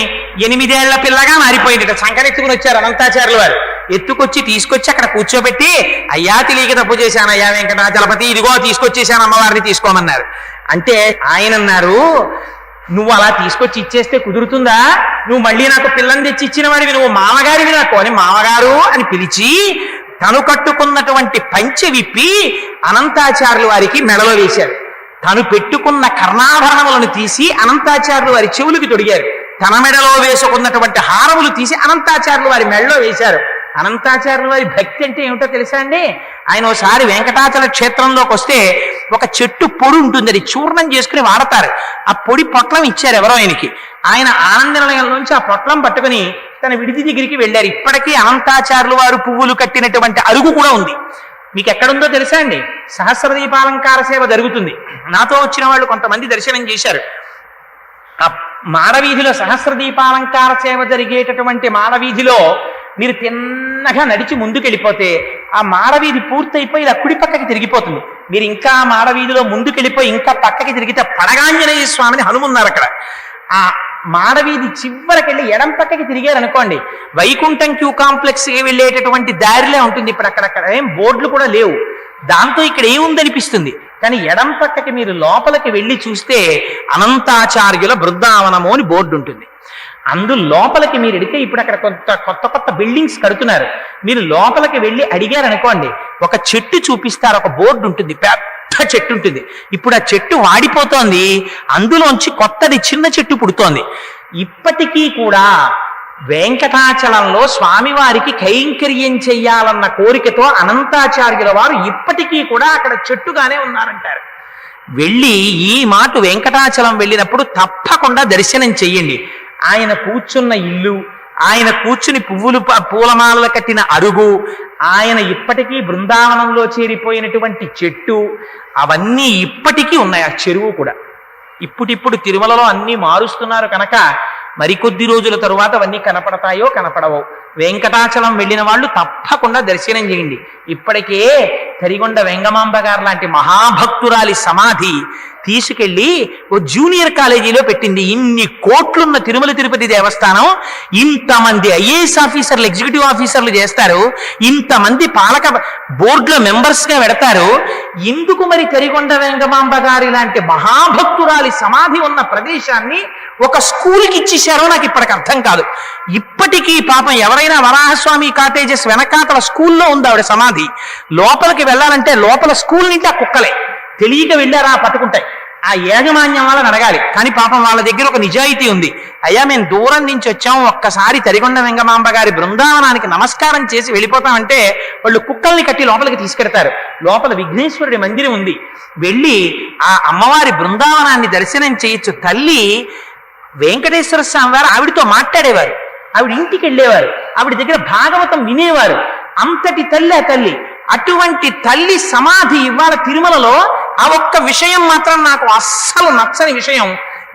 8 ఏళ్ల పిల్లగా మారిపోయింది. సంకనెత్తుకుని వచ్చారు అనంతాచార్యుల వారు. ఎత్తుకొచ్చి తీసుకొచ్చి అక్కడ కూర్చోబెట్టి, అయ్యా తెలియక తప్పు చేశాను అయ్యా వెంకటాచలపతి, ఇదిగో తీసుకొచ్చేసాను అమ్మవారిని తీసుకోమన్నారు. అంటే ఆయన అన్నారు, నువ్వు అలా తీసుకొచ్చి ఇచ్చేస్తే కుదురుతుందా? నువ్వు మళ్ళీ నాకు పిల్లని తెచ్చి ఇచ్చిన వాడివి, నువ్వు మామగారివి నాకు అని మామగారు అని పిలిచి తను కట్టుకున్నటువంటి పంచె విప్పి అనంతాచార్యుల వారికి మెడలో వేశారు. తను పెట్టుకున్న కర్ణాభరణములను తీసి అనంతాచార్యుల వారి చెవులకి తొడిగారు. తన మెడలో వేసుకున్నటువంటి హారములు తీసి అనంతాచార్యుల వారి మెడలో వేశారు. అనంతాచార్యుల వారి భక్తి అంటే ఏమిటో తెలుసా అండి? ఆయన ఒకసారి వెంకటాచల క్షేత్రంలోకి వస్తే ఒక చెట్టు పొడి ఉంటుంది, అది చూర్ణం చేసుకుని వాడతారు. ఆ పొడి పొట్లం ఇచ్చారు ఎవరో ఆయనకి. ఆయన ఆనంద నిలయంలోంచి ఆ పొట్లం పట్టుకుని తన విడిది దగ్గరికి వెళ్ళారు. ఇప్పటికీ అనంతాచార్యుల వారు పువ్వులు కట్టినటువంటి అరుగు కూడా ఉంది. మీకు ఎక్కడుందో తెలుసా అండి? సహస్రదీపాలంకార సేవ జరుగుతుంది. నాతో వచ్చిన వాళ్ళు కొంతమంది దర్శనం చేశారు. ఆ మాడవీధిలో సహస్రదీపాలంకార సేవ జరిగేటటువంటి మాడవీధిలో మీరు తిన్నగా నడిచి ముందుకెళ్ళిపోతే ఆ మాడవీధి పూర్తయిపోయి ఇలా కుడి పక్కకి తిరిగిపోతుంది. మీరు ఇంకా మాడవీధిలో ముందుకెళ్ళిపోయి ఇంకా పక్కకి తిరిగితే పడగాంజనేయ స్వామిని హనుమన్నారు అక్కడ. ఆ మాడవీధి చివరికెళ్ళి ఎడం పక్కకి తిరిగారనుకోండి, వైకుంఠం క్యూ కాంప్లెక్స్కి వెళ్ళేటటువంటి దారిలే ఉంటుంది. ఇప్పుడు అక్కడక్కడ ఏం బోర్డులు కూడా లేవు, దాంతో ఇక్కడ ఏముందనిపిస్తుంది. కానీ ఎడం పక్కకి మీరు లోపలికి వెళ్ళి చూస్తే అనంతాచార్యుల బృందావనము అని బోర్డు ఉంటుంది. లోపలికి మీరు అడిగితే ఇప్పుడు అక్కడ కొత్త కొత్త బిల్డింగ్స్ కడుతున్నారు. మీరు లోపలికి వెళ్ళి అడిగారనుకోండి, ఒక చెట్టు చూపిస్తారు, ఒక బోర్డు ఉంటుంది, పెద్ద చెట్టు ఉంటుంది. ఇప్పుడు ఆ చెట్టు వాడిపోతోంది, అందులోంచి కొత్తది చిన్న చెట్టు పుడుతోంది. ఇప్పటికీ కూడా వెంకటాచలంలో స్వామివారికి కైంకర్యం చెయ్యాలన్న కోరికతో అనంతాచార్యుల వారు ఇప్పటికీ కూడా అక్కడ చెట్టుగానే ఉన్నారంటారు. వెళ్ళి ఈ మాట వెంకటాచలం వెళ్ళినప్పుడు తప్పకుండా దర్శనం చెయ్యండి. ఆయన కూర్చున్న ఇల్లు, ఆయన కూర్చుని పూలమాలలు కట్టిన అరుగు, ఆయన ఇప్పటికీ బృందావనంలో చేరిపోయినటువంటి చెట్టు, అవన్నీ ఇప్పటికీ ఉన్నాయి. ఆ చెరువు కూడా ఇప్పుడు తిరుమలలో అన్నీ మారుస్తున్నారు కనుక మరికొద్ది రోజుల తరువాత అవన్నీ కనపడతాయో కనపడవో. వెంకటాచలం వెళ్ళిన వాళ్ళు తప్పకుండా దర్శనం చేయండి. ఇప్పటికే తరిగొండ వెంగమాంబ గారు లాంటి మహాభక్తురాలి సమాధి తీసుకెళ్లి ఓ జూనియర్ కాలేజీలో పెట్టింది. ఇన్ని కోట్లున్న తిరుమల తిరుపతి దేవస్థానం ఇంతమంది ఐఏఎస్ ఆఫీసర్లు, ఎగ్జిక్యూటివ్ ఆఫీసర్లు చేస్తారు, ఇంతమంది పాలక బోర్డులో మెంబర్స్గా పెడతారు. ఎందుకు మరి తరిగొండ వెంగమాంబ గారి లాంటి మహాభక్తురాలి సమాధి ఉన్న ప్రదేశాన్ని ఒక స్కూల్కి ఇచ్చేశారో నాకు ఇప్పటికి అర్థం కాదు. ఇప్పటికీ పాపం ఎవరైనా వరాహస్వామి కాటేజెస్ వెనకాతల స్కూల్లో ఉంది ఆవిడ సమాధి. లోపలికి వెళ్ళాలంటే లోపల స్కూల్ నుంచి ఆ కుక్కలే తెలియక వెళ్ళారా పట్టుకుంటాయి. ఆ యాజమాన్యం వాళ్ళని అడగాలి. కానీ పాపం వాళ్ళ దగ్గర ఒక నిజాయితీ ఉంది. అయ్యా మేము దూరం నుంచి వచ్చాం, ఒక్కసారి తరిగొండ వెంగమాంబ గారి బృందావనానికి నమస్కారం చేసి వెళ్ళిపోతామంటే వాళ్ళు కుక్కల్ని కట్టి లోపలికి తీసుకెడతారు. లోపల విఘ్నేశ్వరుడి మందిరం ఉంది, వెళ్ళి ఆ అమ్మవారి బృందావనాన్ని దర్శనం చేయొచ్చు. తల్లి వెంకటేశ్వర స్వామి వారు ఆవిడతో మాట్లాడేవారు, ఆవిడ ఇంటికి వెళ్ళేవారు, ఆవిడ దగ్గర భాగవతం వినేవారు. అంతటి తల్లి ఆ తల్లి. అటువంటి తల్లి సమాధి ఇవాళ తిరుమలలో. ఆ ఒక్క విషయం మాత్రం నాకు అస్సలు నచ్చని విషయం,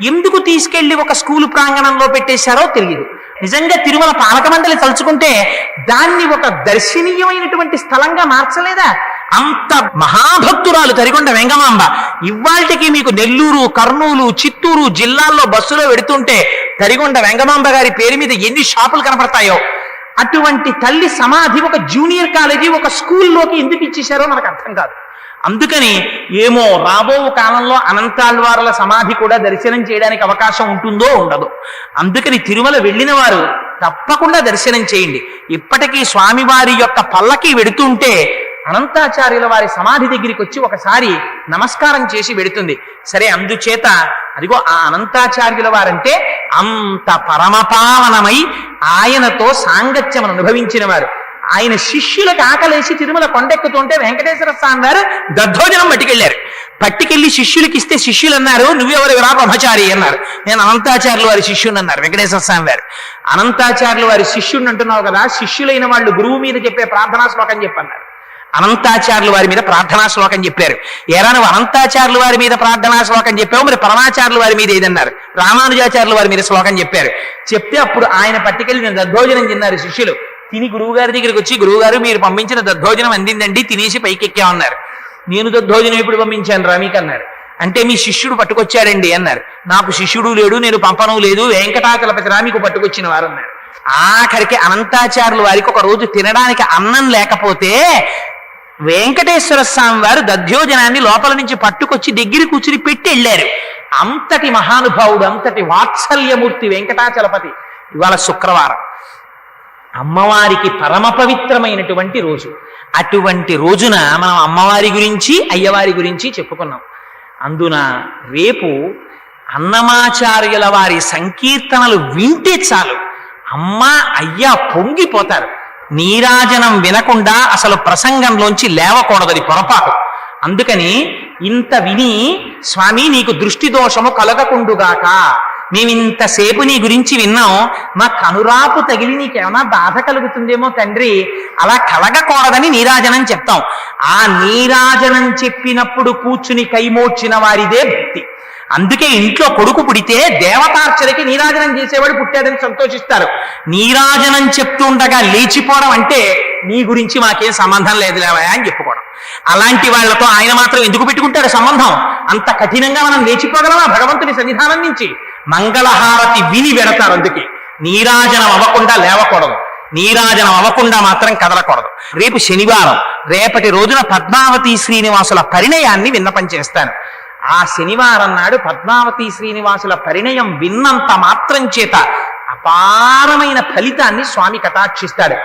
ఎందుకు తీసుకెళ్లి ఒక స్కూలు ప్రాంగణంలో పెట్టేశారో తెలియదు. నిజంగా తిరుమల పాలక మండలి తలుచుకుంటే దాన్ని ఒక దర్శనీయమైనటువంటి స్థలంగా మార్చలేదా? అంత మహాభక్తురాలు తరిగొండ వెంగమాంబ. ఇవాళకి మీకు నెల్లూరు, కర్నూలు, చిత్తూరు జిల్లాల్లో బస్సులో వెడుతుంటే తరిగొండ వెంగమాంబ గారి పేరు మీద ఎన్ని షాపులు కనపడతాయో. అటువంటి తల్లి సమాధి ఒక జూనియర్ కాలేజీ, ఒక స్కూల్లోకి ఎందుకు ఇచ్చేశారో మనకు అర్థం కాదు. అందుకని ఏమో రాబో కాలంలో అనంతాళ్వారుల సమాధి కూడా దర్శనం చేయడానికి అవకాశం ఉంటుందో ఉండదో. అందుకని తిరుమల వెళ్ళిన వారు తప్పకుండా దర్శనం చేయండి. ఇప్పటికీ స్వామివారి యొక్క పల్లకి వెడుతుంటే అనంతాచార్యుల వారి సమాధి దగ్గరికి వచ్చి ఒకసారి నమస్కారం చేసి వెడుతుంది. సరే, అందుచేత అదిగో ఆ అనంతాచార్యుల వారంటే అంత పరమపావనమై ఆయనతో సాంగత్యమును అనుభవించిన వారు. ఆయన శిష్యులకు ఆకలేసి తిరుమల కొండెక్కుతుంటే వెంకటేశ్వర స్వామి వారు దద్దోజనం పట్టుకెళ్ళి శిష్యులకి ఇస్తే శిష్యులు అన్నారు, నువ్వెవరు రా బ్రహ్మచారి అన్నారు. నేను అనంతాచార్యుల వారి శిష్యుని అన్నారు వెంకటేశ్వర స్వామి వారు. అనంతాచార్యుల వారి శిష్యుడిని అంటున్నావు కదా, శిష్యులైన వాళ్ళు గురువు మీద చెప్పే ప్రార్థనా శ్లోకం చెప్పన్నారు. అనంతాచార్యుల వారి మీద ప్రార్థనా శ్లోకం చెప్పారు. ఏరా నువ్వు అనంతాచార్యుల వారి మీద ప్రార్థనా శ్లోకం చెప్పావు, మరి పరమాచార్యుల వారి మీద ఏదన్నారు? రామానుజాచార్యుల వారి మీద శ్లోకం చెప్పారు. చెప్తే అప్పుడు ఆయన పట్టుకెళ్ళి నేను దద్దోజనం తిన్నారు శిష్యులు. తిని గురువుగారి దగ్గరికి వచ్చి, గురువుగారు మీరు పంపించిన దద్దోజనం అందిందండి, తినేసి పైకెక్కామన్నారు. నేను దద్దోజనం ఎప్పుడు పంపించాను రా మీకు అన్నారు. అంటే మీ శిష్యుడు పట్టుకొచ్చాడండి అన్నారు. నాకు శిష్యుడు లేడు, నేను పంపను లేదు, వెంకటాచలపతి రా మీకు పట్టుకొచ్చిన వారు అన్నారు. ఆఖరికి అనంతాచార్యుల వారికి ఒక రోజు తినడానికి అన్నం లేకపోతే వెంకటేశ్వర స్వామి వారు దధ్యోజనాన్ని లోపల నుంచి పట్టుకొచ్చి దగ్గర కూర్చుని పెట్టి వెళ్ళారు. అంతటి మహానుభావుడు, అంతటి వాత్సల్యమూర్తి వెంకటాచలపతి. ఇవాళ శుక్రవారం, అమ్మవారికి పరమ పవిత్రమైనటువంటి రోజు. అటువంటి రోజున మనం అమ్మవారి గురించి అయ్యవారి గురించి చెప్పుకున్నాం. అందున రేపు అన్నమాచార్యుల వారి సంకీర్తనలు వింటే చాలు అమ్మ అయ్యా పొంగిపోతారు. నీరాజనం వినకుండా అసలు ప్రసంగంలోంచి లేవకూడదని పొరపాటు. అందుకని ఇంత విని స్వామి నీకు దృష్టి దోషము కలగకుండుగాక, మేమింతసేపు నీ గురించి విన్నాం, మా కనురాపు తగిలి నీకేమైనా బాధ కలుగుతుందేమో తండ్రి, అలా కలగకూడదని నీరాజనం చెప్తాం. ఆ నీరాజనం చెప్పినప్పుడు కూర్చుని కైమోడ్చిన వారిదే భక్తి. అందుకే ఇంట్లో కొడుకు పుడితే దేవతార్చనకి నీరాజనం చేసేవాడు పుట్టాడని సంతోషిస్తారు. నీరాజనం చెప్తుండగా లేచిపోవడం అంటే నీ గురించి మాకేం సంబంధం లేదు లేవా అని చెప్పుకోవడం. అలాంటి వాళ్లతో ఆయన మాత్రం ఎందుకు పెట్టుకుంటాడు సంబంధం? అంత కఠినంగా మనం లేచిపోగలమా భగవంతుని సన్నిధానం నుంచి? మంగళహారతి విని వెడతారు. అందుకే నీరాజనం అవ్వకుండా లేవకూడదు, నీరాజనం అవ్వకుండా మాత్రం కదలకూడదు. రేపు శనివారం, రేపటి రోజున పద్మావతి శ్రీనివాసుల పరిణయాన్ని విన్నపం చేస్తాను. ఆ శనివారం నాడు పద్మావతి శ్రీనివాసుల పరిణయం విన్నంత మాత్రం చేత అపారమైన ఫలితాన్ని స్వామి కటాక్షిస్తాడు.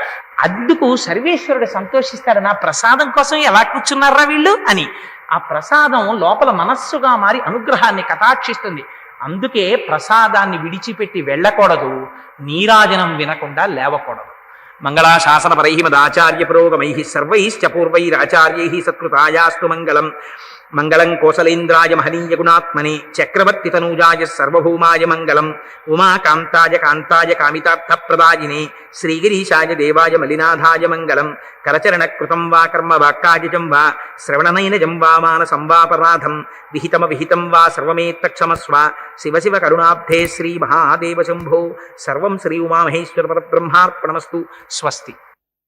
అందుకు సర్వేశ్వరుడు సంతోషిస్తాడు. నా ప్రసాదం కోసం ఎలా కూర్చున్నారా వీళ్ళు అని. ఆ ప్రసాదం లోపల మనస్సుగా మారి అనుగ్రహాన్ని కటాక్షిస్తుంది. అందుకే ప్రసాదాన్ని విడిచిపెట్టి వెళ్ళకూడదు, నీరాజనం వినకుండా లేవకూడదు. మంగళాశాసనపరై మదాచార్య పురోగమై సర్వైశ్చ పూర్వైరాచార్యై సత్కృతాయాస్తు మంగళం. మంగళం కోసలేంద్రాయ మహనీయ గుణాత్మనే చక్రవర్తి తనూజాయ సర్వభౌమాయ మంగళం. ఉమాకాంతాయ కాంతాయ కామితార్థప్రదాయినే శ్రీగిరీశాయ దేవాయ మలినాథాయ మంగళం. కరచరణకృతం వా కర్మ వాక్కాయజం వా శ్రవణనైనజం వా మానసం వాపరాధం విహితం వా సర్వమేత్తక్షమస్వ. శివ శివ కరుణాబ్ధే శ్రీ మహాదేవ శంభో. సర్వం శ్రీ ఉమామహేశ్వర పరబ్రహ్మార్పణమస్తు. స్వస్తి.